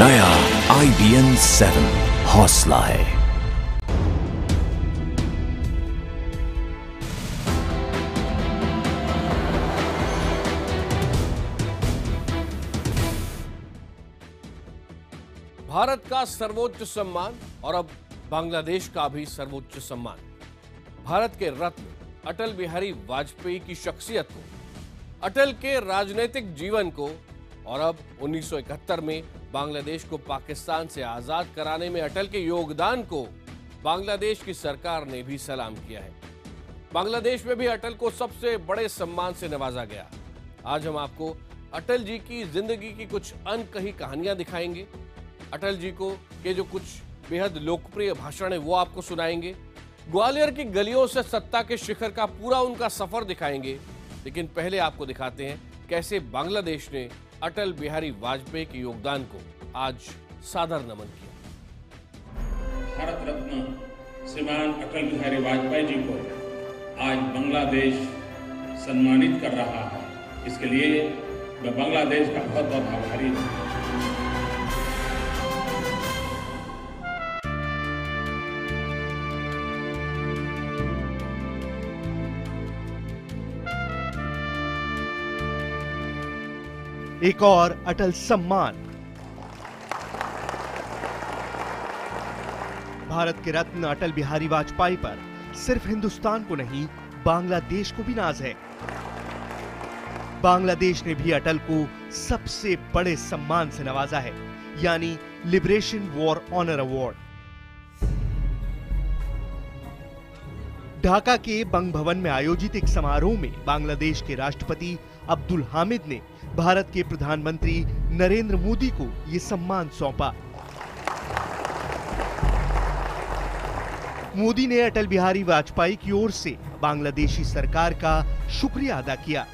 नया IBN 7 हौसला है। भारत का सर्वोच्च सम्मान और अब बांग्लादेश का भी सर्वोच्च सम्मान। भारत के रत्न अटल बिहारी वाजपेयी की शख्सियत को, अटल के राजनीतिक जीवन को और अब 1971 में बांग्लादेश को पाकिस्तान से आजाद कराने में अटल के योगदान को बांग्लादेश की सरकार ने भी सलाम किया है। बांग्लादेश में भी अटल को सबसे बड़े सम्मान से नवाजा गया। आज हम आपको अटल जी की जिंदगी की कुछ अनकही कहानियां दिखाएंगे। अटल जी को के जो कुछ बेहद लोकप्रिय भाषण है वो आपको सुनाएंगे। ग्वालियर की गलियों से सत्ता के शिखर का पूरा उनका सफर दिखाएंगे। लेकिन पहले आपको दिखाते हैं कैसे बांग्लादेश ने अटल बिहारी वाजपेयी के योगदान को आज सादर नमन किया। भारत रत्न श्रीमान अटल बिहारी वाजपेयी जी को आज बांग्लादेश सम्मानित कर रहा है। इसके लिए मैं बांग्लादेश का बहुत बहुत आभारी हूँ। एक और अटल सम्मान। भारत के रत्न अटल बिहारी वाजपेयी पर सिर्फ हिंदुस्तान को नहीं, बांग्लादेश को भी नाज है। बांग्लादेश ने भी अटल को सबसे बड़े सम्मान से नवाजा है, यानी liberation war honour award. Dhaka के बंग भवन में आयोजित एक समारोह में बांग्लादेश के राष्ट्रपति अब्दुल हामिद ने भारत के प्रधानमंत्री नरेंद्र मोदी को यह सम्मान सौंपा। मोदी ने अटल बिहारी वाजपेयी की ओर से बांग्लादेशी सरकार का शुक्रिया अदा किया।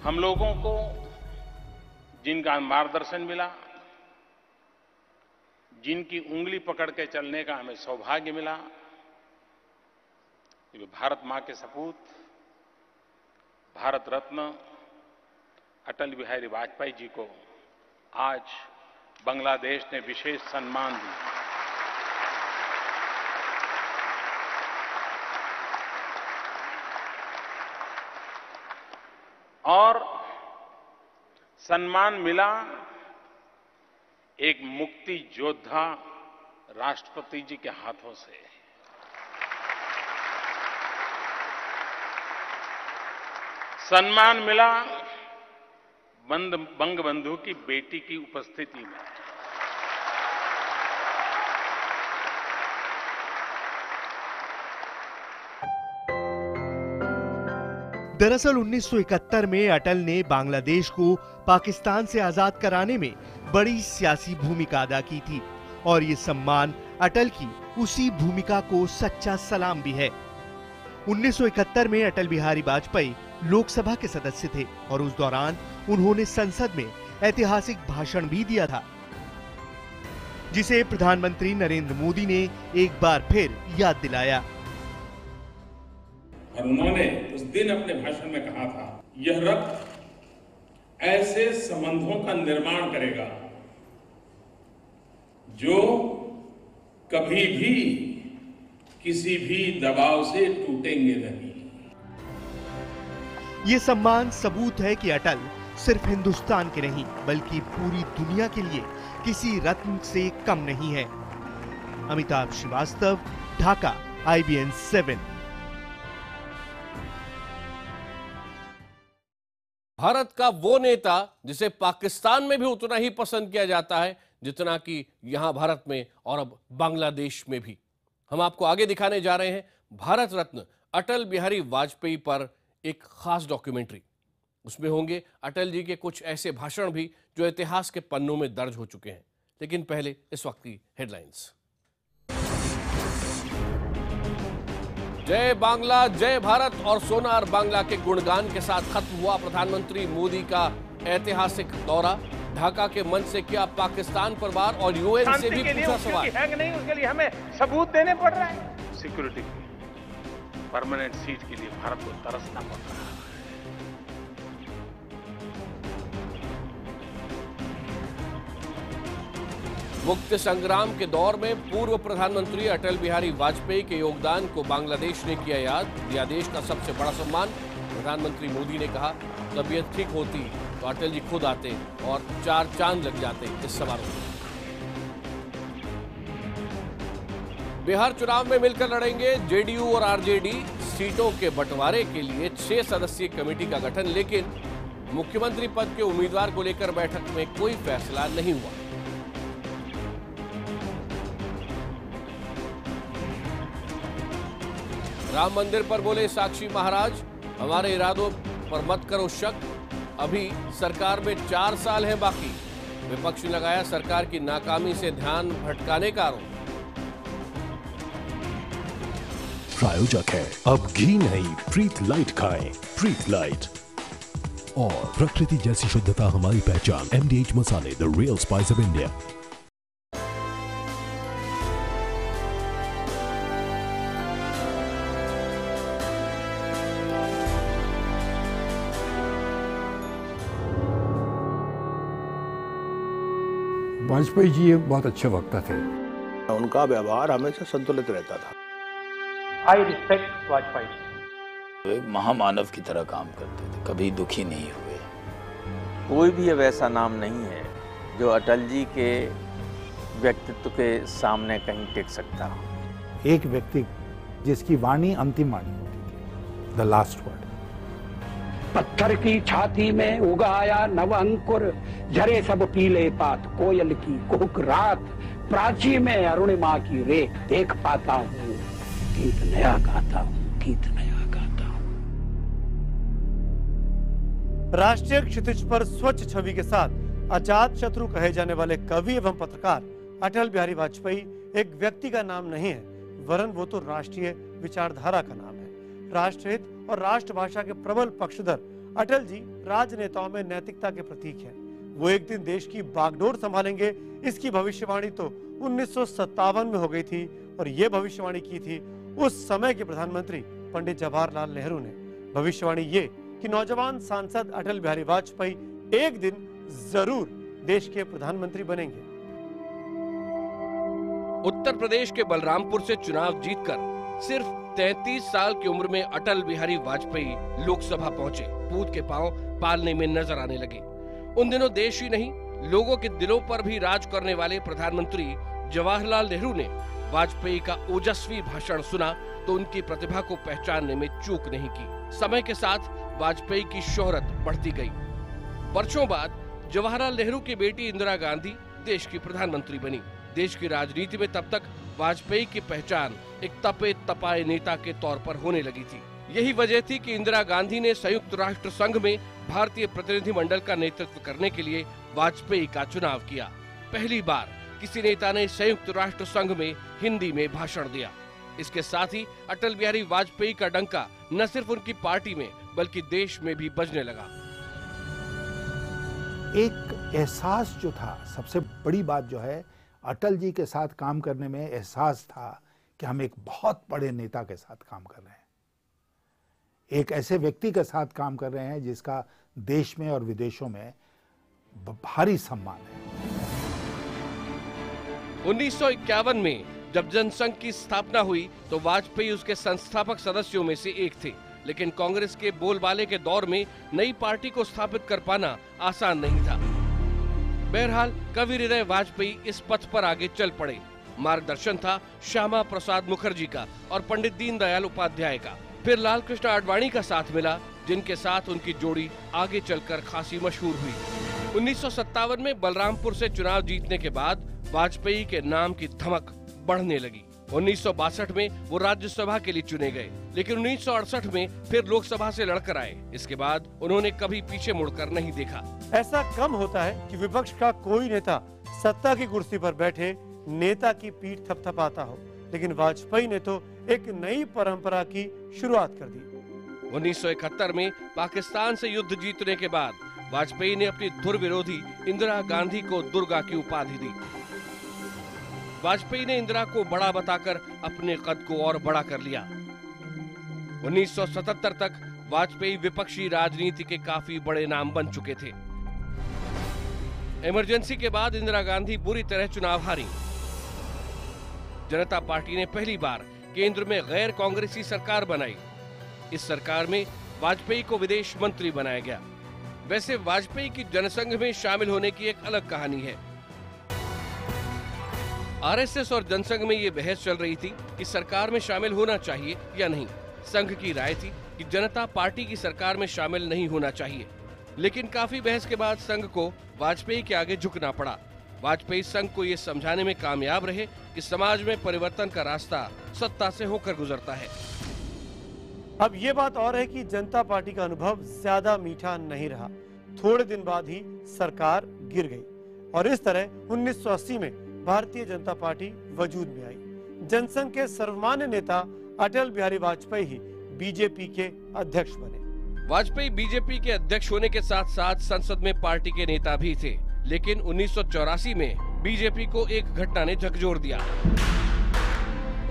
हम लोगों को जिनका मार्गदर्शन मिला, जिनकी उंगली पकड़ के चलने का हमें सौभाग्य मिला, भारत मां के सपूत भारत रत्न अटल बिहारी वाजपेयी जी को आज बांग्लादेश ने विशेष सम्मान दिया। और सम्मान मिला एक मुक्ति योद्धा राष्ट्रपति जी के हाथों से। सम्मान मिला बंगबंधु की बेटी की उपस्थिति में। दरअसल 1971 में अटल ने बांग्लादेश को पाकिस्तान से आजाद कराने में बड़ी सियासी भूमिका अदा की थी और ये सम्मान अटल की उसी भूमिका को सच्चा सलाम भी है। 1971 में अटल बिहारी वाजपेयी लोकसभा के सदस्य थे और उस दौरान उन्होंने संसद में ऐतिहासिक भाषण भी दिया था, जिसे प्रधानमंत्री नरेंद्र मोदी ने एक बार फिर याद दिलाया। और उन्होंने उस दिन अपने भाषण में कहा था, यह रक्त ऐसे संबंधों का निर्माण करेगा जो कभी भी किसी भी दबाव से टूटेंगे नहीं। ये सम्मान सबूत है कि अटल सिर्फ हिंदुस्तान के नहीं बल्कि पूरी दुनिया के लिए किसी रत्न से कम नहीं है। अमिताभ श्रीवास्तव, ढाका, IBN 7। भारत का वो नेता जिसे पाकिस्तान में भी उतना ही पसंद किया जाता है जितना कि यहां भारत में और अब बांग्लादेश में भी। हम आपको आगे दिखाने जा रहे हैं भारत रत्न अटल बिहारी वाजपेयी पर एक खास डॉक्यूमेंट्री। उसमें होंगे अटल जी के कुछ ऐसे भाषण भी जो इतिहास के पन्नों में दर्ज हो चुके हैं। लेकिन पहले इस वक्त की हेडलाइंस। जय बांग्ला, जय भारत और सोनार बांग्ला के गुणगान के साथ खत्म हुआ प्रधानमंत्री मोदी का ऐतिहासिक दौरा। ढाका के मंच से किया पाकिस्तान पर वार और UN से भी पूछा सवाल। है कि नहीं, उसके लिए हमें सबूत देने पड़ रहे हैं। सिक्योरिटी परमानेंट सीट के लिए भारत को तरसना पड़ रहा है। मुक्ति संग्राम के दौर में पूर्व प्रधानमंत्री अटल बिहारी वाजपेयी के योगदान को बांग्लादेश ने किया याद, दिया देश का सबसे बड़ा सम्मान। प्रधानमंत्री मोदी ने कहा, तबीयत ठीक होती तो अटल जी खुद आते और 4 चांद लग जाते इस समारोह में। बिहार चुनाव में मिलकर लड़ेंगे जेडीयू और आरजेडी, सीटों के बंटवारे के लिए 6 सदस्यीय कमेटी का गठन, लेकिन मुख्यमंत्री पद के उम्मीदवार को लेकर बैठक में कोई फैसला नहीं हुआ। राम मंदिर पर बोले साक्षी महाराज, हमारे इरादों पर मत करो शक, अभी सरकार में 4 साल है बाकी। विपक्ष ने लगाया सरकार की नाकामी से ध्यान भटकाने का आरोप। प्रायोजक है अब घी नहीं प्रीत लाइट खाएं। प्रीत लाइट और प्रकृति जैसी शुद्धता हमारी पहचान। MDH मसाले, the real spice of India. Vajpayee ji एक बहुत अच्छे वक्ता थे। उनका व्यवहार हमेशा संतुलित रहता था। I respect Vajpayee. एक महामानव की तरह काम करते थे, कभी दुखी नहीं हुए। कोई भी अब ऐसा नाम नहीं है जो अटल जी के व्यक्तित्व के सामने कहीं टिक सकता हो। एक व्यक्ति जिसकी वाणी अंतिम वाणी होती थी, द लास्ट वर्ड। पत्थर की छाती में उगाया नव अंकुर, झरे सब पीले पात, कोयल की कुहुक रात, प्राची में अरुणिमा की रेख देख पाता हूँ, गीत नया गाता हूँ, गीत नया गाता हूँ। राष्ट्रीय क्षितिज पर स्वच्छ छवि के साथ अजात शत्रु कहे जाने वाले कवि एवं पत्रकार अटल बिहारी वाजपेयी एक व्यक्ति का नाम नहीं है, वरन वो तो राष्ट्रीय विचारधारा का नाम है। राष्ट्रहित और राष्ट्रभाषा के प्रबल पक्षधर अटल जी राजनेताओं में नैतिकता के प्रतीक हैं। वो एक दिन देश की बागडोर संभालेंगे, इसकी भविष्यवाणी तो 1957 में हो गई थी और ये भविष्यवाणी की थी उस समय के प्रधानमंत्री पंडित जवाहरलाल नेहरू ने। भविष्यवाणी ये कि नौजवान सांसद अटल बिहारी वाजपेयी एक दिन जरूर देश के प्रधानमंत्री बनेंगे। उत्तर प्रदेश के बलरामपुर से चुनाव जीतकर सिर्फ 33 साल की उम्र में अटल बिहारी वाजपेयी लोकसभा पहुंचे। पूत के पांव पालने में नजर आने लगे। उन दिनों देश ही नहीं, लोगों के दिलों पर भी राज करने वाले प्रधानमंत्री जवाहरलाल नेहरू ने वाजपेयी का ओजस्वी भाषण सुना तो उनकी प्रतिभा को पहचानने में चूक नहीं की। समय के साथ वाजपेयी की शोहरत बढ़ती गई। वर्षों बाद जवाहरलाल नेहरू की बेटी इंदिरा गांधी देश की प्रधानमंत्री बनी। देश की राजनीति में तब तक वाजपेयी की पहचान एक तपे तपाए नेता के तौर पर होने लगी थी। यही वजह थी कि इंदिरा गांधी ने संयुक्त राष्ट्र संघ में भारतीय प्रतिनिधिमंडल का नेतृत्व करने के लिए वाजपेयी का चुनाव किया। पहली बार किसी नेता ने संयुक्त राष्ट्र संघ में हिंदी में भाषण दिया। इसके साथ ही अटल बिहारी वाजपेयी का डंका न सिर्फ उनकी पार्टी में बल्कि देश में भी बजने लगा। एक एहसास जो था, सबसे बड़ी बात जो है, अटल जी के साथ काम करने में एहसास था कि हम एक बहुत बड़े नेता के साथ काम कर रहे हैं, एक ऐसे व्यक्ति के साथ काम कर रहे हैं जिसका देश में और विदेशों में भारी सम्मान है। 1951 में जब जनसंघ की स्थापना हुई तो वाजपेयी उसके संस्थापक सदस्यों में से एक थे, लेकिन कांग्रेस के बोलबाले के दौर में नई पार्टी को स्थापित कर पाना आसान नहीं था। बहरहाल कवि हृदय वाजपेयी इस पथ पर आगे चल पड़े। मार्गदर्शन था श्यामा प्रसाद मुखर्जी का और पंडित दीनदयाल उपाध्याय का। फिर लाल कृष्ण आडवाणी का साथ मिला, जिनके साथ उनकी जोड़ी आगे चलकर खासी मशहूर हुई। 1957 में बलरामपुर से चुनाव जीतने के बाद वाजपेयी के नाम की धमक बढ़ने लगी। 1962 में वो राज्यसभा के लिए चुने गए, लेकिन 1968 में फिर लोकसभा से लड़कर आए। इसके बाद उन्होंने कभी पीछे मुड़कर नहीं देखा। ऐसा कम होता है कि विपक्ष का कोई नेता सत्ता की कुर्सी पर बैठे नेता की पीठ थपथपाता हो, लेकिन वाजपेयी ने तो एक नई परंपरा की शुरुआत कर दी। 1971 में पाकिस्तान से युद्ध जीतने के बाद वाजपेयी ने अपनी धुर विरोधी इंदिरा गांधी को दुर्गा की उपाधि दी। वाजपेयी ने इंदिरा को बड़ा बताकर अपने कद को और बड़ा कर लिया। 1977 तक वाजपेयी विपक्षी राजनीति के काफी बड़े नाम बन चुके थे। इमरजेंसी के बाद इंदिरा गांधी बुरी तरह चुनाव हारी। जनता पार्टी ने पहली बार केंद्र में गैर कांग्रेसी सरकार बनाई। इस सरकार में वाजपेयी को विदेश मंत्री बनाया गया। वैसे वाजपेयी की जनसंघ में शामिल होने की एक अलग कहानी है। आरएसएस और जनसंघ में ये बहस चल रही थी कि सरकार में शामिल होना चाहिए या नहीं। संघ की राय थी कि जनता पार्टी की सरकार में शामिल नहीं होना चाहिए, लेकिन काफी बहस के बाद संघ को वाजपेयी के आगे झुकना पड़ा। वाजपेयी संघ को ये समझाने में कामयाब रहे कि समाज में परिवर्तन का रास्ता सत्ता से होकर गुजरता है। अब ये बात और है कि जनता पार्टी का अनुभव ज्यादा मीठा नहीं रहा। थोड़े दिन बाद ही सरकार गिर गई और इस तरह 1980 में भारतीय जनता पार्टी वजूद में आई। जनसंघ के सर्वमान्य नेता अटल बिहारी वाजपेयी ही बीजेपी के अध्यक्ष बने। वाजपेयी बीजेपी के अध्यक्ष होने के साथ साथ संसद में पार्टी के नेता भी थे, लेकिन 1984 में बीजेपी को एक घटना ने झकझोर दिया।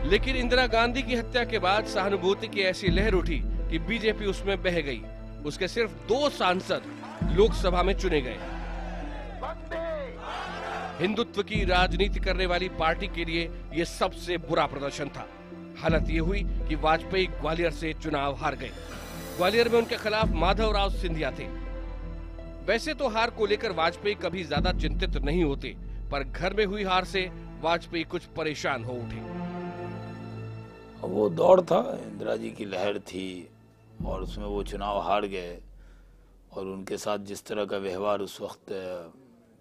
लेकिन इंदिरा गांधी की हत्या के बाद सहानुभूति की ऐसी लहर उठी कि बीजेपी उसमें बह गई। उसके सिर्फ 2 सांसद लोकसभा में चुने गए। हिंदुत्व की राजनीति करने वाली पार्टी के लिए यह सबसे बुरा प्रदर्शन था। हालत ये हुई कि वाजपेयी ग्वालियर से चुनाव हार गए। ग्वालियर में उनके खिलाफ माधवराव सिंधिया थे। वैसे तो हार को लेकर वाजपेयी कभी ज्यादा चिंतित नहीं होते, पर घर में हुई हार से वाजपेयी कुछ परेशान हो उठे। वो दौर था, इंदिरा जी की लहर थी और उसमें वो चुनाव हार गए और उनके साथ जिस तरह का व्यवहार उस वक्त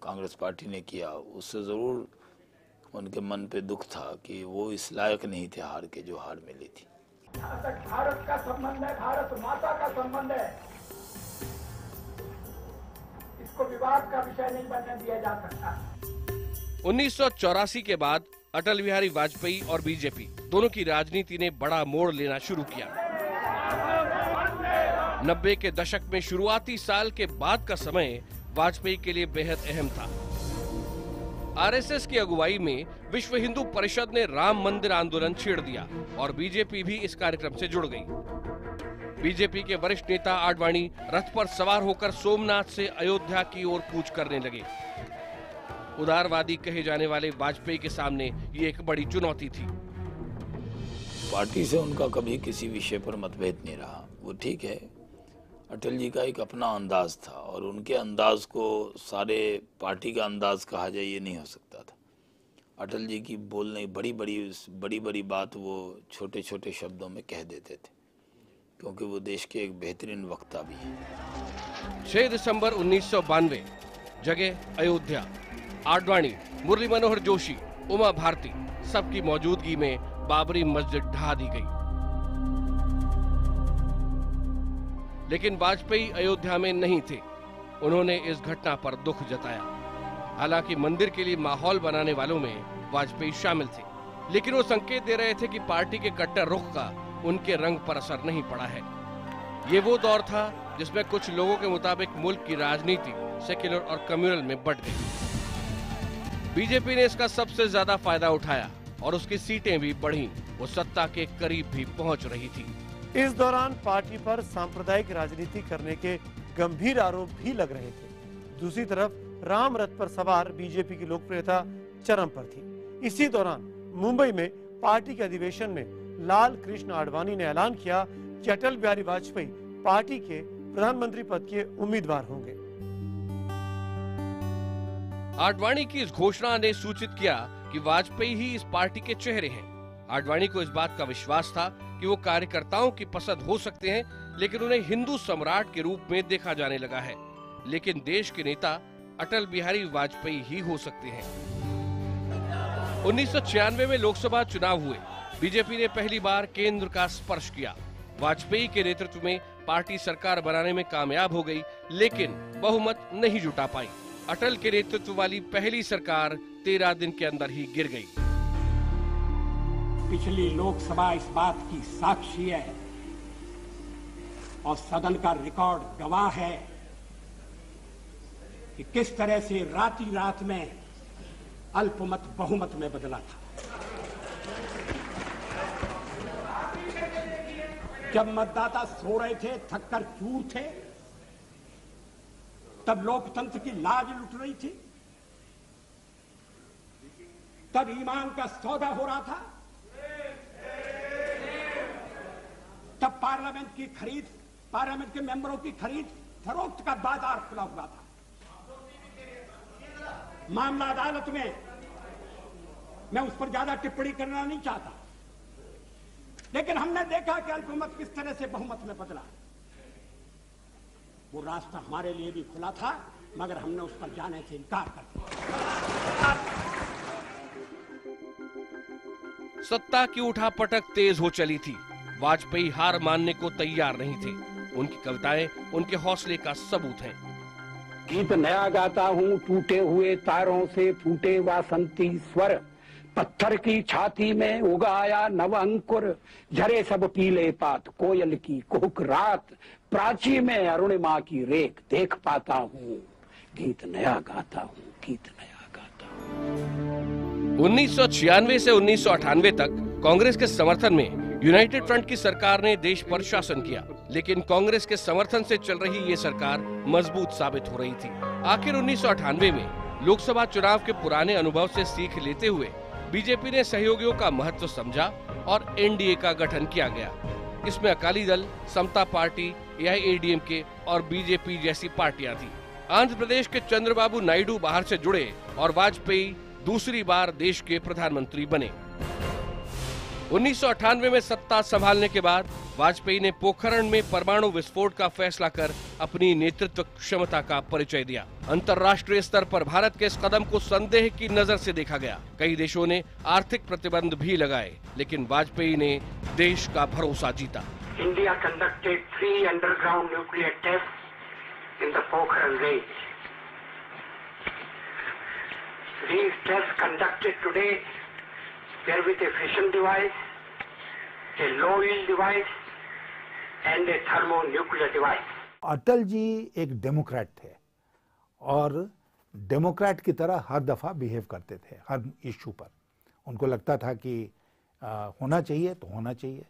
कांग्रेस पार्टी ने किया, उससे ज़रूर उनके मन पे दुख था कि वो इस लायक नहीं थे हार के जो हार मिली थी। भारत का संबंध है, भारत माता का संबंध है, इसको विवाद का विषय नहीं बनने दिया जा सकता। 1984 के बाद अटल बिहारी वाजपेयी और बीजेपी दोनों की राजनीति ने बड़ा मोड़ लेना शुरू किया। 90 के दशक में शुरुआती साल के बाद का समय वाजपेयी के लिए बेहद अहम था। आरएसएस की अगुवाई में विश्व हिंदू परिषद ने राम मंदिर आंदोलन छेड़ दिया और बीजेपी भी इस कार्यक्रम से जुड़ गई। बीजेपी के वरिष्ठ नेता आडवाणी रथ पर सवार होकर सोमनाथ से अयोध्या की ओर कूच करने लगे। उदारवादी कहे जाने वाले वाजपेयी के सामने ये एक बड़ी चुनौती थी। पार्टी से उनका कभी किसी विषय पर मतभेद नहीं रहा। वो ठीक है, अटल जी का एक अपना अंदाज था और उनके अंदाज को सारे पार्टी का अंदाज कहा जाए ये नहीं हो सकता था। अटल जी की बोलने बड़ी बड़ी बात वो छोटे छोटे शब्दों में कह देते थे, क्योंकि वो देश के एक बेहतरीन वक्ता भी हैं। 6 दिसंबर 1992 जगह अयोध्या। आडवाणी, मुरली मनोहर जोशी, उमा भारती सबकी मौजूदगी में बाबरी मस्जिद ढा दी गई। लेकिन वाजपेयी अयोध्या में नहीं थे। उन्होंने इस घटना पर दुख जताया। हालांकि मंदिर के लिए माहौल बनाने वालों में वाजपेयी शामिल थे, लेकिन वो संकेत दे रहे थे कि पार्टी के कट्टर रुख का उनके रंग पर असर नहीं पड़ा है। ये वो दौर था जिसमें कुछ लोगों के मुताबिक मुल्क की राजनीति सेक्युलर और कम्युनल में बंट गई। बीजेपी ने इसका सबसे ज्यादा फायदा उठाया और उसकी सीटें भी बढ़ीं। वो सत्ता के करीब भी पहुंच रही थी। इस दौरान पार्टी पर सांप्रदायिक राजनीति करने के गंभीर आरोप भी लग रहे थे। दूसरी तरफ राम रथ पर सवार बीजेपी की लोकप्रियता चरम पर थी। इसी दौरान मुंबई में पार्टी के अधिवेशन में लाल कृष्ण आडवाणी ने ऐलान किया कि अटल बिहारी वाजपेयी पार्टी के प्रधानमंत्री पद के उम्मीदवार होंगे। आडवाणी की इस घोषणा ने सूचित किया कि वाजपेयी ही इस पार्टी के चेहरे हैं। आडवाणी को इस बात का विश्वास था कि वो कार्यकर्ताओं की पसंद हो सकते हैं, लेकिन उन्हें हिंदू सम्राट के रूप में देखा जाने लगा है। लेकिन देश के नेता अटल बिहारी वाजपेयी ही हो सकते हैं। 1996 में लोकसभा चुनाव हुए। बीजेपी ने पहली बार केंद्र का स्पर्श किया। वाजपेयी के नेतृत्व में पार्टी सरकार बनाने में कामयाब हो गई, लेकिन बहुमत नहीं जुटा पाई। अटल के नेतृत्व वाली पहली सरकार 13 दिन के अंदर ही गिर गई। पिछली लोकसभा इस बात की साक्षी है और सदन का रिकॉर्ड गवाह है कि किस तरह से रात में अल्पमत बहुमत में बदला था। जब मतदाता सो रहे थे, थककर चूर थे, तब लोकतंत्र की लाज लुट रही थी। तब ईमान का सौदा हो रहा था, तब पार्लियामेंट की खरीद, पार्लियामेंट के मेंबरों की खरीद फरोख्त का बाजार खुला हुआ था। मामला अदालत में, मैं उस पर ज्यादा टिप्पणी करना नहीं चाहता, लेकिन हमने देखा कि अल्पमत किस तरह से बहुमत में बदला। वो रास्ता हमारे लिए भी खुला था, मगर हमने उस पर जाने से इनकार कर दिया। सत्ता की उठापटक तेज हो चली थी। वाजपेयी हार मानने को तैयार नहीं थे। उनकी कविताएं उनके हौसले का सबूत हैं। गीत नया गाता हूँ, टूटे हुए तारों से फूटे वासंती स्वर, पत्थर की छाती में उगा आया नव अंकुर, झरे सब पीले पात, कोयल की कुहुक रात, प्राची में अरुणिमा की रेख देख पाता हूँ, गीत नया गाता हूँ, गीत नया गाता हूँ। 1996 से 1998 तक कांग्रेस के समर्थन में यूनाइटेड फ्रंट की सरकार ने देश पर शासन किया, लेकिन कांग्रेस के समर्थन से चल रही ये सरकार मजबूत साबित हो रही थी। आखिर 1998 में लोकसभा चुनाव के पुराने अनुभव से सीख लेते हुए बीजेपी ने सहयोगियों का महत्व समझा और एनडीए का गठन किया गया। इसमें अकाली दल, समता पार्टी, एआईएडीएमके और बीजेपी जैसी पार्टियां थी। आंध्र प्रदेश के चंद्रबाबू नायडू बाहर से जुड़े और वाजपेयी दूसरी बार देश के प्रधानमंत्री बने। 1998 में सत्ता संभालने के बाद वाजपेयी ने पोखरण में परमाणु विस्फोट का फैसला कर अपनी नेतृत्व क्षमता का परिचय दिया। अंतर्राष्ट्रीय स्तर पर भारत के इस कदम को संदेह की नजर से देखा गया। कई देशों ने आर्थिक प्रतिबंध भी लगाए, लेकिन वाजपेयी ने देश का भरोसा जीता। India conducted 3 underground nuclear test in the Pokhran range. These tests conducted today were with a fission device, a low yield device and a thermonuclear device. Atal ji एक डेमोक्रेट थे और डेमोक्रेट की तरह हर दफा बिहेव करते थे हर इश्यू पर। उनको लगता था कि होना चाहिए तो होना चाहिए,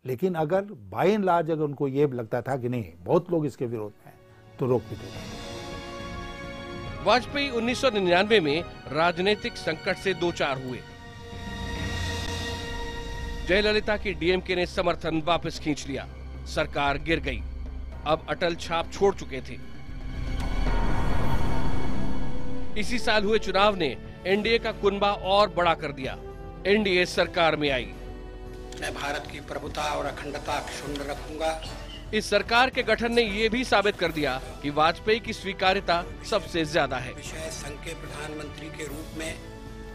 लेकिन अगर बाय एंड लार्ज अगर उनको ये लगता था कि नहीं बहुत लोग इसके विरोध में हैं तो रोक भी देते थे। वाजपेयी 1999 में राजनीतिक संकट से दो चार हुए। जयललिता की डीएमके ने समर्थन वापस खींच लिया, सरकार गिर गई। अब अटल छाप छोड़ चुके थे। इसी साल हुए चुनाव ने एनडीए का कुनबा और बड़ा कर दिया। एनडीए सरकार में आई। मैं भारत की प्रभुता और अखंडता अक्षुण्ण रखूंगा। इस सरकार के गठन ने ये भी साबित कर दिया कि वाजपेयी की स्वीकार्यता सबसे ज्यादा है। विषय संघ के प्रधानमंत्री के रूप में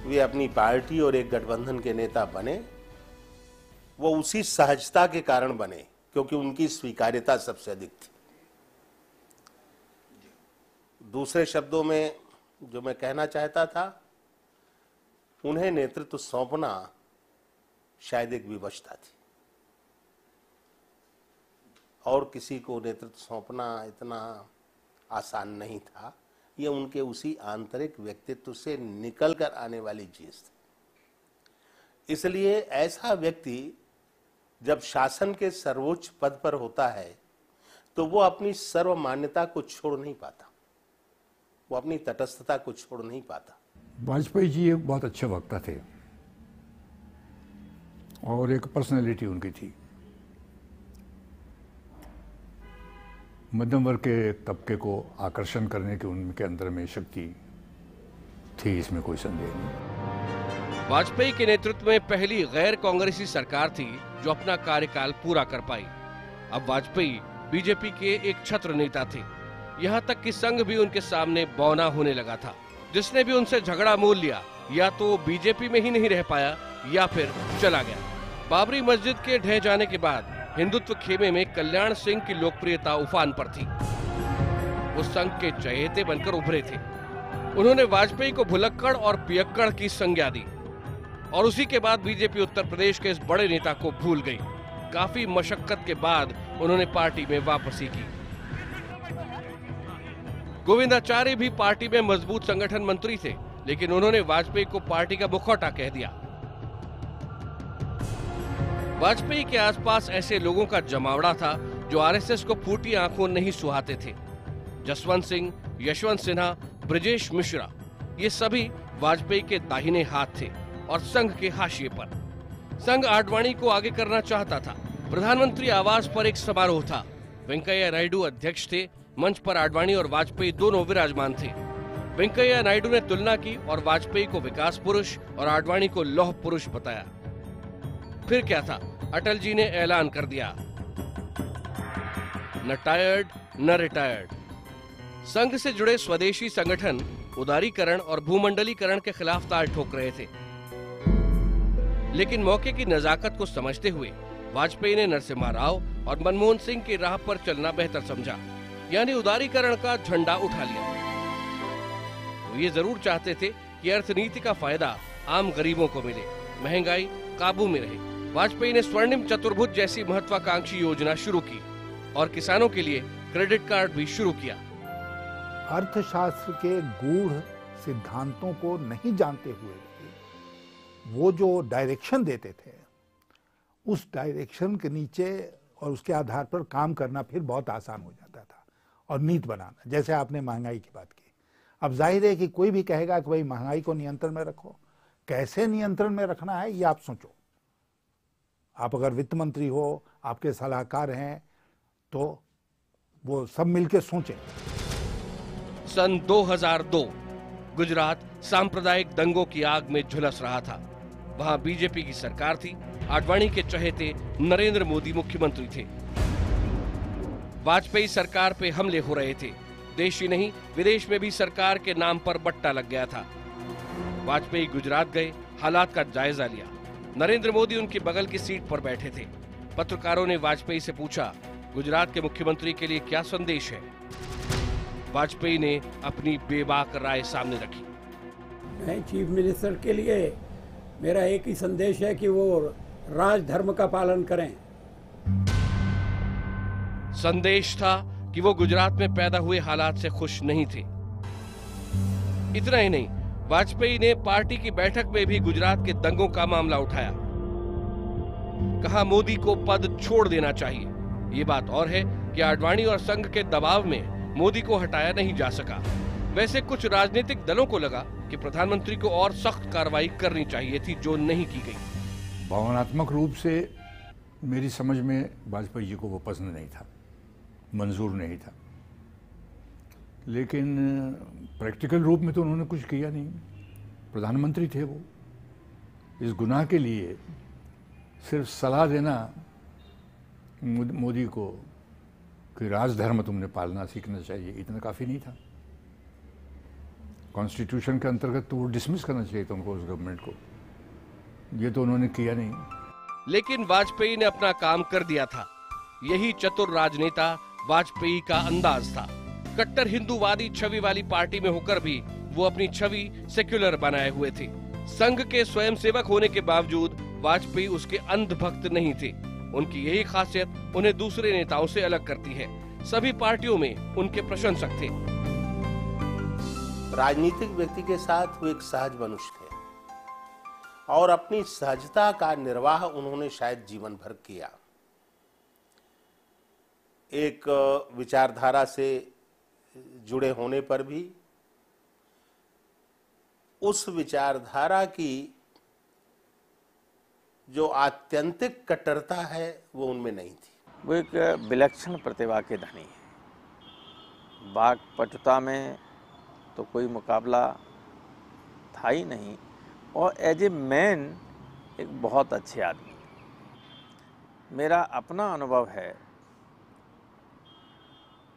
वे अपनी पार्टी और एक गठबंधन के नेता बने। वो उसी सहजता के कारण बने क्योंकि उनकी स्वीकार्यता सबसे अधिक थी। दूसरे शब्दों में जो मैं कहना चाहता था, उन्हें नेतृत्व सौंपना शायद एक विवशता थी और किसी को नेतृत्व सौंपना इतना आसान नहीं था। ये उनके उसी आंतरिक व्यक्तित्व से निकलकर आने वाली चीज थी। इसलिए ऐसा व्यक्ति जब शासन के सर्वोच्च पद पर होता है तो वो अपनी सर्वमान्यता को छोड़ नहीं पाता, वो अपनी तटस्थता को छोड़ नहीं पाता। वाजपेयी जी एक बहुत अच्छे वक्ता थे और एक पर्सनैलिटी उनकी थी। मध्यम वर्ग के तबके को आकर्षण करने की उनके अंदर में शक्ति थी, इसमें कोई संदेह नहीं। वाजपेयी के नेतृत्व में पहली गैर कांग्रेसी सरकार थी जो अपना कार्यकाल पूरा कर पाई। अब वाजपेयी बीजेपी के एक छत्र नेता थे। यहाँ तक कि संघ भी उनके सामने बौना होने लगा था। जिसने भी उनसे झगड़ा मोल लिया या तो बीजेपी में ही नहीं रह पाया या फिर चला गया। बाबरी मस्जिद के ढह जाने के बाद हिंदुत्व खेमे में कल्याण सिंह की लोकप्रियता उफान पर थी। वो संघ के चहेते बनकर उभरे थे। उन्होंने वाजपेयी को भुलक्कड़ और पियक्कड़ की संज्ञा दी और उसी के बाद बीजेपी उत्तर प्रदेश के इस बड़े नेता को भूल गई। काफी मशक्कत के बाद उन्होंने पार्टी में वापसी की। गोविंदाचार्य भी पार्टी में मजबूत संगठन मंत्री थे, लेकिन उन्होंने वाजपेयी को पार्टी का मुखौटा कह दिया। वाजपेयी के आसपास ऐसे लोगों का जमावड़ा था जो आरएसएस को फूटी आंखों नहीं सुहाते थे। जसवंत सिंह, यशवंत सिन्हा, ब्रजेश मिश्रा, ये सभी वाजपेयी के दाहिने हाथ थे। और संघ के हाशिए पर। संघ आडवाणी को आगे करना चाहता था। प्रधानमंत्री आवास पर एक समारोह था। वेंकैया नायडू अध्यक्ष थे। मंच पर आडवाणी और वाजपेयी दोनों विराजमान थे। वेंकैया नायडू ने तुलना की और वाजपेयी को विकास पुरुष और आडवाणी को लौह पुरुष बताया। फिर क्या था, अटल जी ने ऐलान कर दिया, न टायर्ड न रिटायर्ड। संघ से जुड़े स्वदेशी संगठन उदारीकरण और भूमंडलीकरण के खिलाफ ताल ठोक रहे थे, लेकिन मौके की नजाकत को समझते हुए वाजपेयी ने नरसिम्हा राव और मनमोहन सिंह की राह पर चलना बेहतर समझा, यानी उदारीकरण का झंडा उठा लिया। वो ये जरूर चाहते थे कि अर्थनीति का फायदा आम गरीबों को मिले, महंगाई काबू में रहे। वाजपेयी ने स्वर्णिम चतुर्भुज जैसी महत्वाकांक्षी योजना शुरू की और किसानों के लिए क्रेडिट कार्ड भी शुरू किया। अर्थशास्त्र के गूढ़ सिद्धांतों को नहीं जानते हुए वो जो डायरेक्शन देते थे, उस डायरेक्शन के नीचे और उसके आधार पर काम करना फिर बहुत आसान हो जाता था और नीति बनाना। जैसे आपने महंगाई की बात की, अब जाहिर है कि कोई भी कहेगा कि भाई महंगाई को नियंत्रण में रखो। कैसे नियंत्रण में रखना है ये आप सोचो। आप अगर वित्त मंत्री हो, आपके सलाहकार हैं, तो वो सब मिलकर सोचें। सन 2002 गुजरात सांप्रदायिक दंगों की आग में झुलस रहा था। वहां बीजेपी की सरकार थी। आडवाणी के चहेते नरेंद्र मोदी मुख्यमंत्री थे। वाजपेयी सरकार पे हमले हो रहे थे। देश ही नहीं, विदेश में भी सरकार के नाम पर बट्टा लग गया था। वाजपेयी गुजरात गए, हालात का जायजा लिया। नरेंद्र मोदी उनके बगल की सीट पर बैठे थे। पत्रकारों ने वाजपेयी से पूछा, गुजरात के मुख्यमंत्री के लिए क्या संदेश है? वाजपेयी ने अपनी बेबाक राय सामने रखी। मैं चीफ मिनिस्टर के लिए मेरा एक ही संदेश है कि वो राजधर्म का पालन करें। संदेश था कि वो गुजरात में पैदा हुए हालात से खुश नहीं थे। इतना ही नहीं, वाजपेयी ने पार्टी की बैठक में भी गुजरात के दंगों का मामला उठाया। कहा मोदी को पद छोड़ देना चाहिए। ये बात और है कि आडवाणी और संघ के दबाव में मोदी को हटाया नहीं जा सका। वैसे कुछ राजनीतिक दलों को लगा कि प्रधानमंत्री को और सख्त कार्रवाई करनी चाहिए थी, जो नहीं की गई। भावनात्मक रूप से मेरी समझ में वाजपेयी जी को वो पसंद नहीं था, मंजूर नहीं था, लेकिन प्रैक्टिकल रूप में तो उन्होंने कुछ किया नहीं। प्रधानमंत्री थे वो। इस गुनाह के लिए सिर्फ सलाह देना मोदी को कि राजधर्म तुमने पालना सीखना चाहिए, इतना काफ़ी नहीं था। कॉन्स्टिट्यूशन के अंतर्गत तो वो डिसमिस करना चाहिए था उनको, उस गवर्नमेंट को। ये तो उन्होंने किया नहीं। लेकिन वाजपेयी ने अपना काम कर दिया था। यही चतुर राजनेता वाजपेयी का अंदाज था। कट्टर हिंदूवादी छवि वाली पार्टी में होकर भी वो अपनी छवि सेक्युलर बनाए हुए थे। संघ के स्वयंसेवक होने के बावजूद वाजपेयी उसके अंधभक्त नहीं थे। उनकी यही खासियत उन्हें दूसरे नेताओं से अलग करती है। सभी पार्टियों में उनके प्रशंसक थे। राजनीतिक व्यक्ति के साथ वो एक सहज मनुष्य थे और अपनी सहजता का निर्वाह उन्होंने शायद जीवन भर किया। एक विचारधारा से जुड़े होने पर भी उस विचारधारा की जो आत्यंतिक कट्टरता है वो उनमें नहीं थी। वो एक विलक्षण प्रतिभा के धनी है। वाक पटुता में तो कोई मुकाबला था ही नहीं, और एज ए मैन एक बहुत अच्छे आदमी। मेरा अपना अनुभव है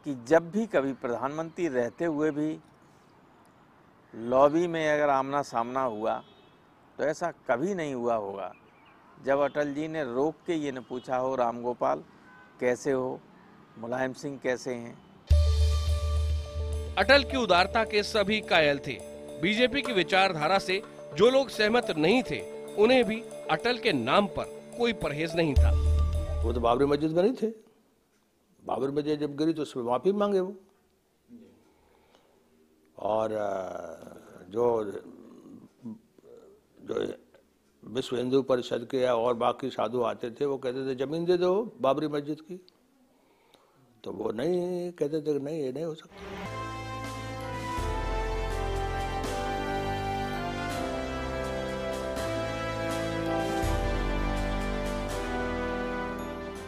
कि जब भी कभी प्रधानमंत्री रहते हुए भी लॉबी में अगर आमना सामना हुआ तो ऐसा कभी नहीं हुआ होगा जब अटल जी ने रोक के ये न पूछा हो, राम गोपाल कैसे हो, मुलायम सिंह कैसे हैं। अटल की उदारता के सभी कायल थे। बीजेपी की विचारधारा से जो लोग सहमत नहीं थे, उन्हें भी अटल के नाम पर कोई परहेज नहीं था। वो तो बाबरी मस्जिद बनी थे, बाबरी मस्जिद जब गिरी तो उसमें माफी मांगे वो। और जो विश्व हिंदू परिषद के और बाकी साधु आते थे, वो कहते थे जमीन दे दो बाबरी मस्जिद की, तो वो नहीं कहते थे नहीं ये नहीं हो सकता।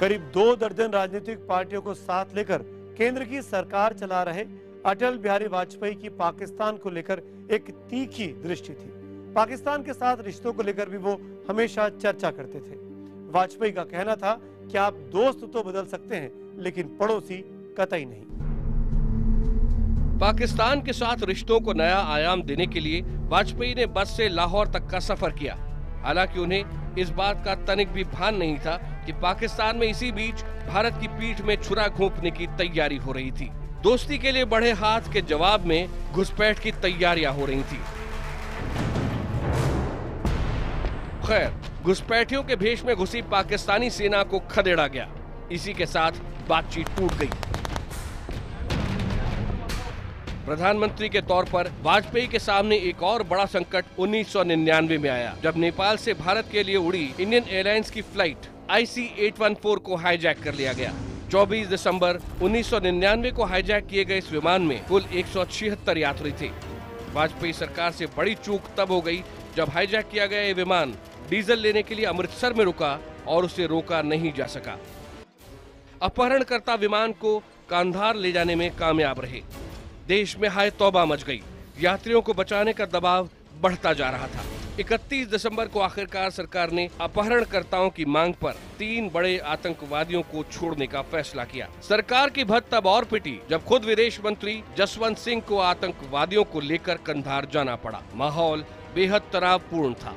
करीब 2 दर्जन राजनीतिक पार्टियों को साथ लेकर केंद्र की सरकार चला रहे अटल बिहारी वाजपेयी की पाकिस्तान को लेकर एक तीखी दृष्टि थी। पाकिस्तान के साथ रिश्तों को लेकर भी वो हमेशा चर्चा करते थे। वाजपेयी का कहना था कि आप दोस्त तो बदल सकते हैं लेकिन पड़ोसी कतई नहीं। पाकिस्तान के साथ रिश्तों को नया आयाम देने के लिए वाजपेयी ने बस से लाहौर तक का सफर किया। हालांकि उन्हें इस बात का तनिक भी भान नहीं था कि पाकिस्तान में इसी बीच भारत की पीठ में छुरा घोंपने की तैयारी हो रही थी। दोस्ती के लिए बढ़े हाथ के जवाब में घुसपैठ की तैयारियां हो रही थी। खैर, घुसपैठियों के भेष में घुसी पाकिस्तानी सेना को खदेड़ा गया। इसी के साथ बातचीत टूट गई। प्रधानमंत्री के तौर पर वाजपेयी के सामने एक और बड़ा संकट 1999 में आया, जब नेपाल से भारत के लिए उड़ी इंडियन एयरलाइंस की फ्लाइट IC-814 को हाईजैक कर लिया गया। 24 दिसंबर 1999 को हाईजैक किए गए इस विमान में कुल 176 यात्री थे। वाजपेयी सरकार से बड़ी चूक तब हो गई जब हाईजैक किया गया ये विमान डीजल लेने के लिए अमृतसर में रुका और उसे रोका नहीं जा सका। अपहरणकर्ता विमान को कांधार ले जाने में कामयाब रहे। देश में हाय तौबा मच गई। यात्रियों को बचाने का दबाव बढ़ता जा रहा था। 31 दिसंबर को आखिरकार सरकार ने अपहरणकर्ताओं की मांग पर 3 बड़े आतंकवादियों को छोड़ने का फैसला किया। सरकार की भद्द तब और पिटी जब खुद विदेश मंत्री जसवंत सिंह को आतंकवादियों को लेकर कंधार जाना पड़ा। माहौल बेहद तनावपूर्ण था।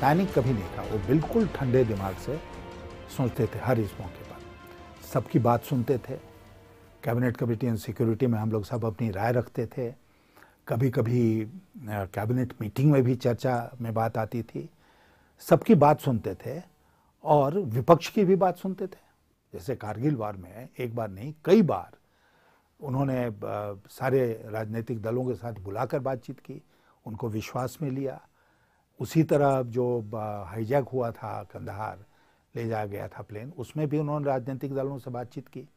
पैनिक कभी नहीं था, वो बिल्कुल ठंडे दिमाग से सोचते थे। हर इस मौके पर सबकी बात सुनते थे। कैबिनेट कमेटी ऑन सिक्योरिटी में हम लोग सब अपनी राय रखते थे। कभी कभी कैबिनेट मीटिंग में भी चर्चा में बात आती थी। सबकी बात सुनते थे और विपक्ष की भी बात सुनते थे। जैसे कारगिल वार में एक बार नहीं कई बार उन्होंने सारे राजनीतिक दलों के साथ बुलाकर बातचीत की, उनको विश्वास में लिया। उसी तरह जो हाईजैक हुआ था, कंधार ले जाया गया था प्लेन, उसमें भी उन्होंने राजनीतिक दलों से बातचीत की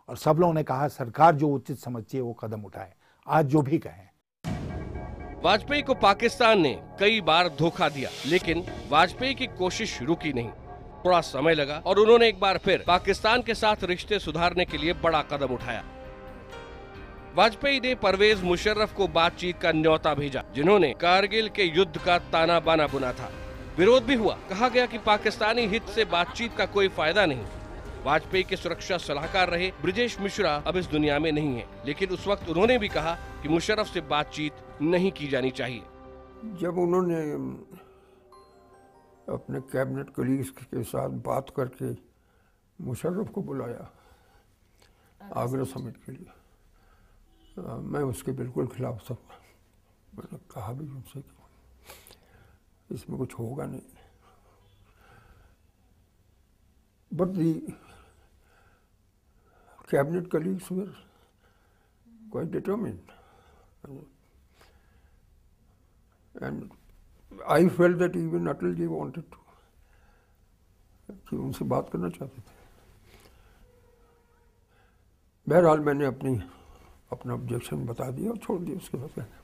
और सब लोगों ने कहा सरकार जो उचित समझती है वो कदम उठाए। आज जो भी कहें। वाजपेयी को पाकिस्तान ने कई बार धोखा दिया, लेकिन वाजपेयी की कोशिश रुकी नहीं। थोड़ा समय लगा और उन्होंने एक बार फिर पाकिस्तान के साथ रिश्ते सुधारने के लिए बड़ा कदम उठाया। वाजपेयी ने परवेज मुशर्रफ को बातचीत का न्योता भेजा, जिन्होंने कारगिल के युद्ध का ताना बाना बुना था। विरोध भी हुआ। कहा गया कि पाकिस्तानी हित से बातचीत का कोई फायदा नहीं। वाजपेयी के सुरक्षा सलाहकार रहे ब्रिजेश मिश्रा अब इस दुनिया में नहीं है, लेकिन उस वक्त उन्होंने भी कहा कि मुशर्रफ से बातचीत नहीं की जानी चाहिए। जब उन्होंने अपने कैबिनेट कलीग्स के साथ बात करके मुशर्रफ को बुलाया आगरा समिट के लिए, मैं उसके बिल्कुल खिलाफ था। मैंने कहा भी उनसे कि इसमें कुछ होगा नहीं। But the cabinet colleagues were quite determined, and I felt that even Atal ji wanted to, कि उनसे बात करना चाहते थे। बहरहाल मैंने अपना ऑब्जेक्शन बता दिया और छोड़ दिया। उसके बाद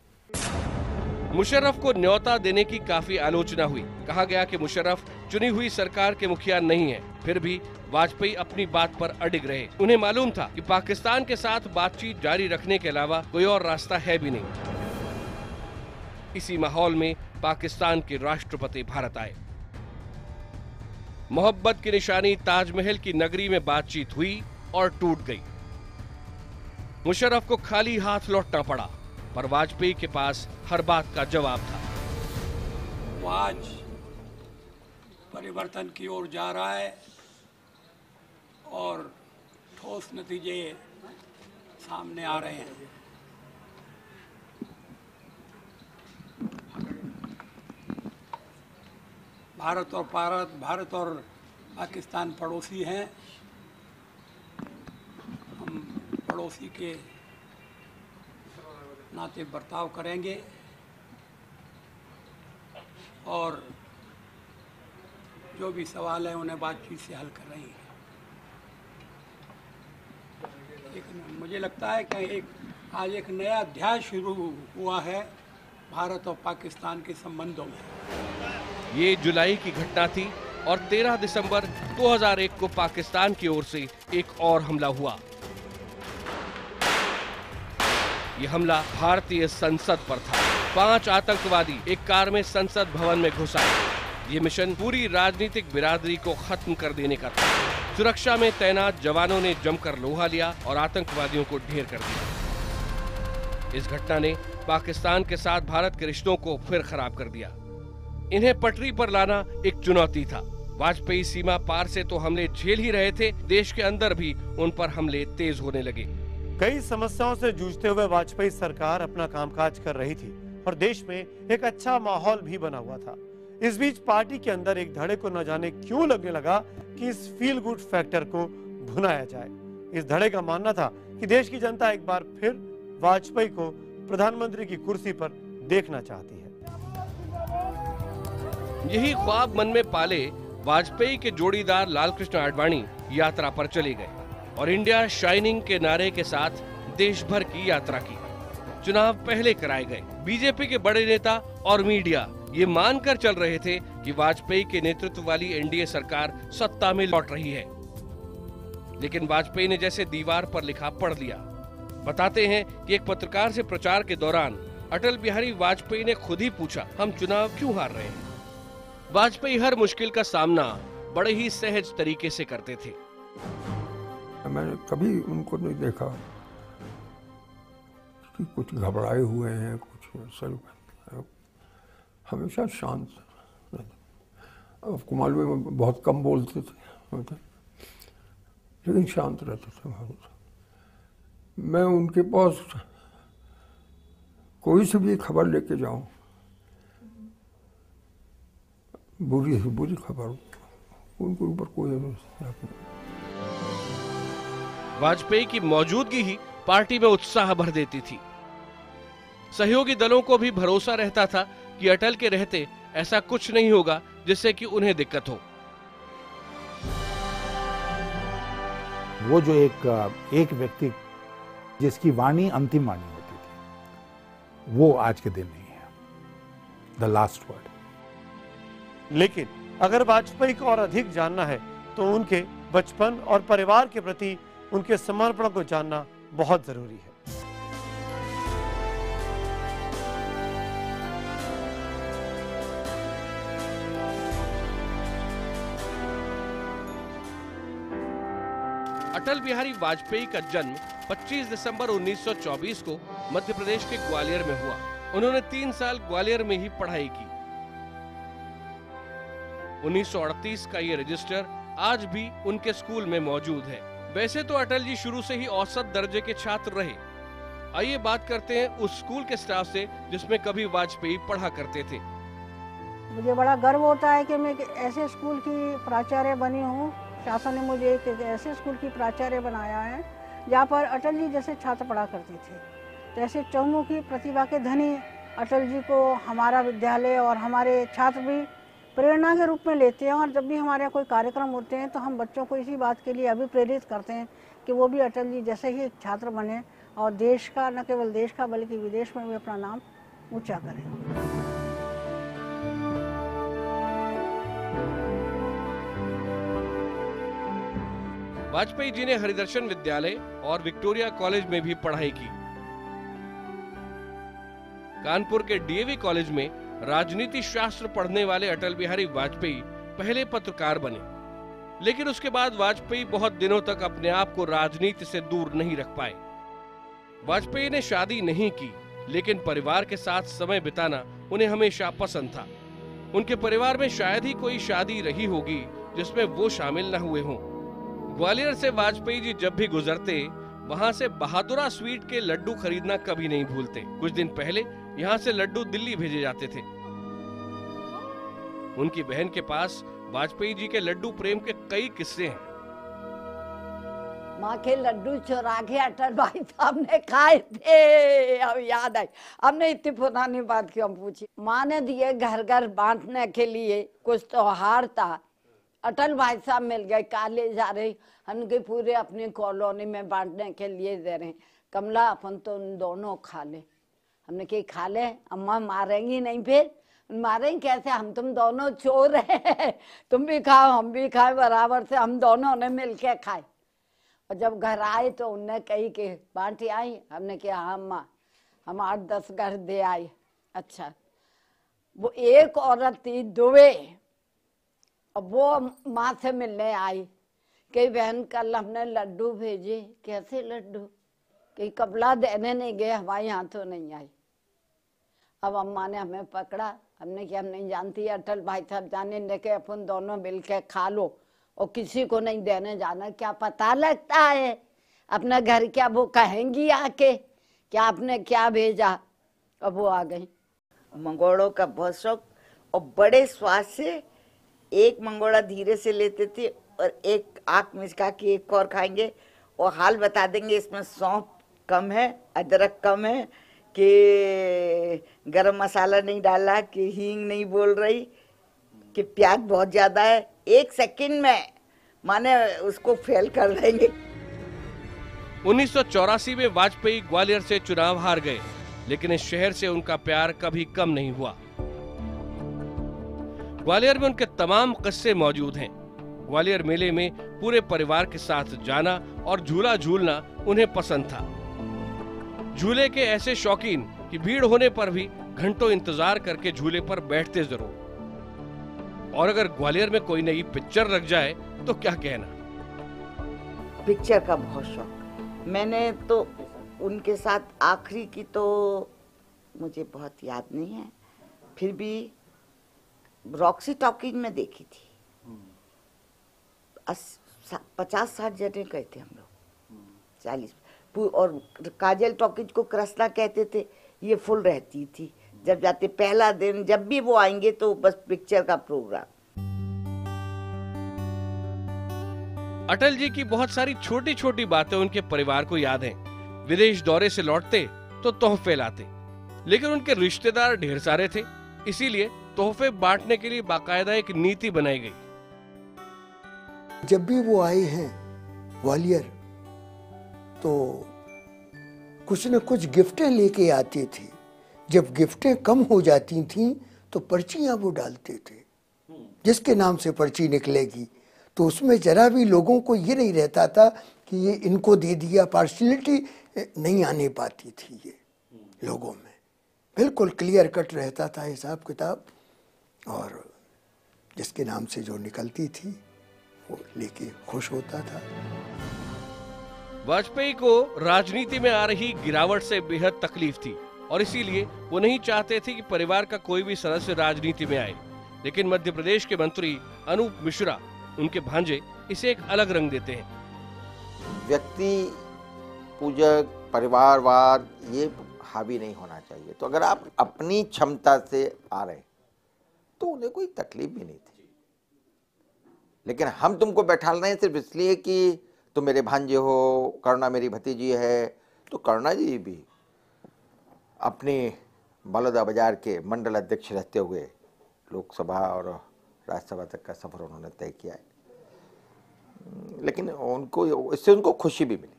मुशर्रफ को न्योता देने की काफी आलोचना हुई। कहा गया कि मुशर्रफ चुनी हुई सरकार के मुखिया नहीं है। फिर भी वाजपेयी अपनी बात पर अडिग रहे। उन्हें मालूम था कि पाकिस्तान के साथ बातचीत जारी रखने के अलावा कोई और रास्ता है भी नहीं। इसी माहौल में पाकिस्तान के राष्ट्रपति भारत आए। मोहब्बत की निशानी ताजमहल की नगरी में बातचीत हुई और टूट गई। मुशर्रफ को खाली हाथ लौटना पड़ा, पर वाजपेयी के पास हर बात का जवाब था। वो आज परिवर्तन की ओर जा रहा है और ठोस नतीजे सामने आ रहे हैं। भारत और पाकिस्तान पड़ोसी हैं। हम पड़ोसी के नाते बर्ताव करेंगे और जो भी सवाल है उन्हें बातचीत से हल कर रही है। लेकिन मुझे लगता है कि आज एक नया अध्याय शुरू हुआ है भारत और पाकिस्तान के संबंधों में। ये जुलाई की घटना थी और 13 दिसंबर 2001 को पाकिस्तान की ओर से एक और हमला हुआ। यह हमला भारतीय संसद पर था। 5 आतंकवादी एक कार में संसद भवन में घुस आए। ये मिशन पूरी राजनीतिक बिरादरी को खत्म कर देने का था। सुरक्षा में तैनात जवानों ने जमकर लोहा लिया और आतंकवादियों को ढेर कर दिया। इस घटना ने पाकिस्तान के साथ भारत के रिश्तों को फिर खराब कर दिया। इन्हें पटरी पर लाना एक चुनौती था। वाजपेयी सीमा पार से तो हमले झेल ही रहे थे, देश के अंदर भी उन पर हमले तेज होने लगे। कई समस्याओं से जूझते हुए वाजपेयी सरकार अपना कामकाज कर रही थी और देश में एक अच्छा माहौल भी बना हुआ था। इस बीच पार्टी के अंदर एक धड़े को न जाने क्यों लगने लगा कि इस फील गुड फैक्टर को भुनाया जाए। इस धड़े का मानना था कि देश की जनता एक बार फिर वाजपेयी को प्रधानमंत्री की कुर्सी पर देखना चाहती है। यही ख्वाब मन में पाले वाजपेयी के जोड़ीदार लालकृष्ण आडवाणी यात्रा पर चले गए और इंडिया शाइनिंग के नारे के साथ देश भर की यात्रा की। चुनाव पहले कराए गए। बीजेपी के बड़े नेता और मीडिया ये मानकर चल रहे थे कि वाजपेयी के नेतृत्व वाली एनडीए सरकार सत्ता में लौट रही है, लेकिन वाजपेयी ने जैसे दीवार पर लिखा पढ़ लिया। बताते हैं कि एक पत्रकार से प्रचार के दौरान अटल बिहारी वाजपेयी ने खुद ही पूछा, हम चुनाव क्यों हार रहे हैं? वाजपेयी हर मुश्किल का सामना बड़े ही सहज तरीके से करते थे। मैंने कभी उनको नहीं देखा कि कुछ घबराए हुए हैं, कुछ हमेशा शांत। आपको मालूम है बहुत कम बोलते थे लेकिन शांत रहते थे। मैं उनके पास कोई से भी खबर लेके जाऊं, बुरी से बुरी खबर, उनके ऊपर कोई नहीं। वाजपेयी की मौजूदगी ही पार्टी में उत्साह भर देती थी। सहयोगी दलों को भी भरोसा रहता था कि अटल के रहते ऐसा कुछ नहीं होगा जिससे कि उन्हें दिक्कत हो। वो जो एक व्यक्ति जिसकी वाणी अंतिम वाणी होती थी, वो आज के दिन नहीं है, द लास्ट वर्ड। लेकिन अगर वाजपेयी को और अधिक जानना है तो उनके बचपन और परिवार के प्रति उनके समर्पण को जानना बहुत जरूरी है। अटल बिहारी वाजपेयी का जन्म 25 दिसंबर 1924 को मध्य प्रदेश के ग्वालियर में हुआ। उन्होंने 3 साल ग्वालियर में ही पढ़ाई की। 1938 का ये रजिस्टर आज भी उनके स्कूल में मौजूद है। वैसे तो अटल जी शुरू से ही औसत दर्जे के छात्र रहे। आइए बात करते हैं उस स्कूल के स्टाफ से जिसमें कभी वाजपेयी पढ़ा करते थे। मुझे बड़ा गर्व होता है कि मैं ऐसे स्कूल की प्राचार्य बनी हूँ। शासन ने मुझे एक ऐसे स्कूल की प्राचार्य बनाया है जहाँ पर अटल जी जैसे छात्र पढ़ा करते थे। तो ऐसे चहुमुखी प्रतिभा के धनी अटल जी को हमारा विद्यालय और हमारे छात्र भी प्रेरणा के रूप में लेते हैं। और जब भी हमारे यहाँ कोई कार्यक्रम होते हैं तो हम बच्चों को इसी बात के लिए अभिप्रेरित करते हैं कि वो भी अटल जी जैसे ही एक छात्र बने और देश का, न केवल देश का बल्कि विदेश में भी अपना नाम ऊंचा करें। वाजपेयी जी ने हरिदर्शन विद्यालय और विक्टोरिया कॉलेज में भी पढ़ाई की। कानपुर के डीएवी कॉलेज में राजनीति शास्त्र पढ़ने वाले अटल बिहारी वाजपेयी पहले पत्रकार बने, लेकिन उसके बाद वाजपेयी बहुत दिनों तक अपने आप को राजनीति से दूर नहीं रख पाए। वाजपेयी ने शादी नहीं की, लेकिन परिवार के साथ समय बिताना उन्हें हमेशा पसंद था। उनके परिवार में शायद ही कोई शादी रही होगी जिसमें वो शामिल न हुए हों। ग्वालियर से वाजपेयी जी जब भी गुजरते, वहां से बहादुरा स्वीट के लड्डू खरीदना कभी नहीं भूलते। कुछ दिन पहले यहाँ से लड्डू दिल्ली भेजे जाते थे। उनकी बहन के पास वाजपेयी जी के लड्डू प्रेम के कई किस्से हैं। माँ के लड्डू चुरा के अटल भाई साहब ने खाए थे, अब याद आई। हमने इतनी पुरानी बात क्यों पूछी। माँ ने दिए घर घर बांटने के लिए, कुछ त्योहार था, अटल भाई साहब मिल गए, काले जा रहे, उनके पूरे अपनी कॉलोनी में बांटने के लिए दे रहे। कमला अपन तो उन दोनों खा ले। हमने कहा खा ले, अम्मा मारेंगी नहीं फिर। मारेंगे कैसे, हम तुम दोनों चोर हैं, तुम भी खाओ हम भी खाए बराबर से, हम दोनों ने मिलके खाए। और जब घर आए तो उनने कही कि बांटी आई, हमने कहा हाँ अम्मा, हम 8-10 घर दे आए। अच्छा, वो एक औरत थी दुबे, और वो माँ से मिलने आई कि बहन कल हमने लड्डू भेजे। कैसे लड्डू? कि कपड़ा देने नहीं गए, हमारे यहाँ तो नहीं आई। अब अम्मा ने हमें पकड़ा, हमने क्या हम नहीं जानती, अटल भाई साहब जाने ने के अपन दोनों मिल के खा लो और किसी को नहीं देने जाना। क्या पता लगता है अपना घर, क्या वो कहेंगी आके क्या आपने क्या भेजा। अब वो आ गई। मंगोड़ों का बहुत शौक, और बड़े स्वाद से एक मंगोड़ा धीरे से लेते थे और एक आँख मिचका के एक और खाएंगे और हाल बता देंगे इसमें सौंफ कम है, अदरक कम है, कि गरम मसाला नहीं डाला, कि हींग नहीं बोल रही, कि प्याज बहुत ज्यादा है। 1 सेकंड में माने उसको फेल कर देंगे। 1984 में वाजपेयी ग्वालियर से चुनाव हार गए, लेकिन इस शहर से उनका प्यार कभी कम नहीं हुआ। ग्वालियर में उनके तमाम किस्से मौजूद हैं। ग्वालियर मेले में पूरे परिवार के साथ जाना और झूला झूलना उन्हें पसंद था। झूले के ऐसे शौकीन कि भीड़ होने पर भी घंटों इंतजार करके झूले पर बैठते जरूर। और अगर ग्वालियर में कोई नई पिक्चर लग जाए तो क्या कहना। पिक्चर का बहुत शौक। मैंने तो उनके साथ आखिरी की तो मुझे बहुत याद नहीं है, फिर भी रॉक्सी टॉकीज में देखी थी। 50-60 जने गए थे हम लोग, 40। और काजल टॉकीज को कृष्णा कहते थे, ये फुल रहती थी। जब जाते पहला दिन, जब भी वो आएंगे तो बस पिक्चर का प्रोग्राम। अटल जी की बहुत सारी छोटी छोटी बातें उनके परिवार को याद हैं। विदेश दौरे से लौटते तो तोहफे लाते, लेकिन उनके रिश्तेदार ढेर सारे थे, इसीलिए तोहफे बांटने के लिए बाकायदा एक नीति बनाई गई। जब भी वो आए हैं ग्वालियर तो कुछ न कुछ गिफ्टें लेके आते थे। जब गिफ्टें कम हो जाती थीं तो पर्चियां वो डालते थे, जिसके नाम से पर्ची निकलेगी। तो उसमें जरा भी लोगों को ये नहीं रहता था कि ये इनको दे दिया, पार्शलिटी नहीं आने पाती थी ये लोगों में। बिल्कुल क्लियर कट रहता था हिसाब किताब, और जिसके नाम से जो निकलती थी वो लेके खुश होता था। वाजपेयी को राजनीति में आ रही गिरावट से बेहद तकलीफ थी और इसीलिए वो नहीं चाहते थे कि परिवार का कोई भी सदस्य राजनीति में आए। लेकिन मध्य प्रदेश के मंत्री अनूप मिश्रा, उनके भांजे, इसे एक अलग रंग देते हैं। व्यक्ति पूजक, परिवारवाद ये हावी नहीं होना चाहिए। तो अगर आप अपनी क्षमता से आ रहे तो उन्हें कोई तकलीफ भी नहीं थी, लेकिन हम तुमको बैठा रहे हैं सिर्फ इसलिए कि तुम मेरे भांजे हो, करुणा मेरी भतीजी है। तो करुणा जी भी अपने बलौदा बाजार के मंडल अध्यक्ष रहते हुए लोकसभा और राज्यसभा तक का सफर उन्होंने तय किया है। लेकिन उनको इससे उनको खुशी भी मिली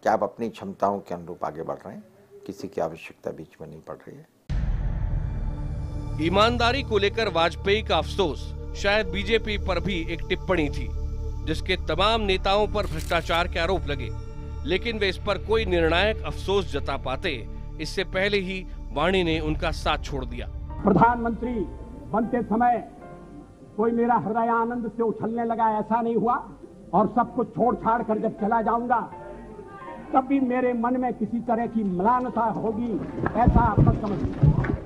कि आप अपनी क्षमताओं के अनुरूप आगे बढ़ रहे हैं, किसी की आवश्यकता बीच में नहीं पड़ रही है। ईमानदारी को लेकर वाजपेयी का अफसोस शायद बीजेपी पर भी एक टिप्पणी थी, जिसके तमाम नेताओं पर भ्रष्टाचार के आरोप लगे, लेकिन वे इस पर कोई निर्णायक अफसोस जता पाते इससे पहले ही वाणी ने उनका साथ छोड़ दिया। प्रधानमंत्री बनते समय कोई मेरा हृदय आनंद से उछलने लगा, ऐसा नहीं हुआ। और सब कुछ छोड़ छाड़ कर जब चला जाऊंगा तब भी मेरे मन में किसी तरह की म्लानता होगी, ऐसा आप मत समझिए।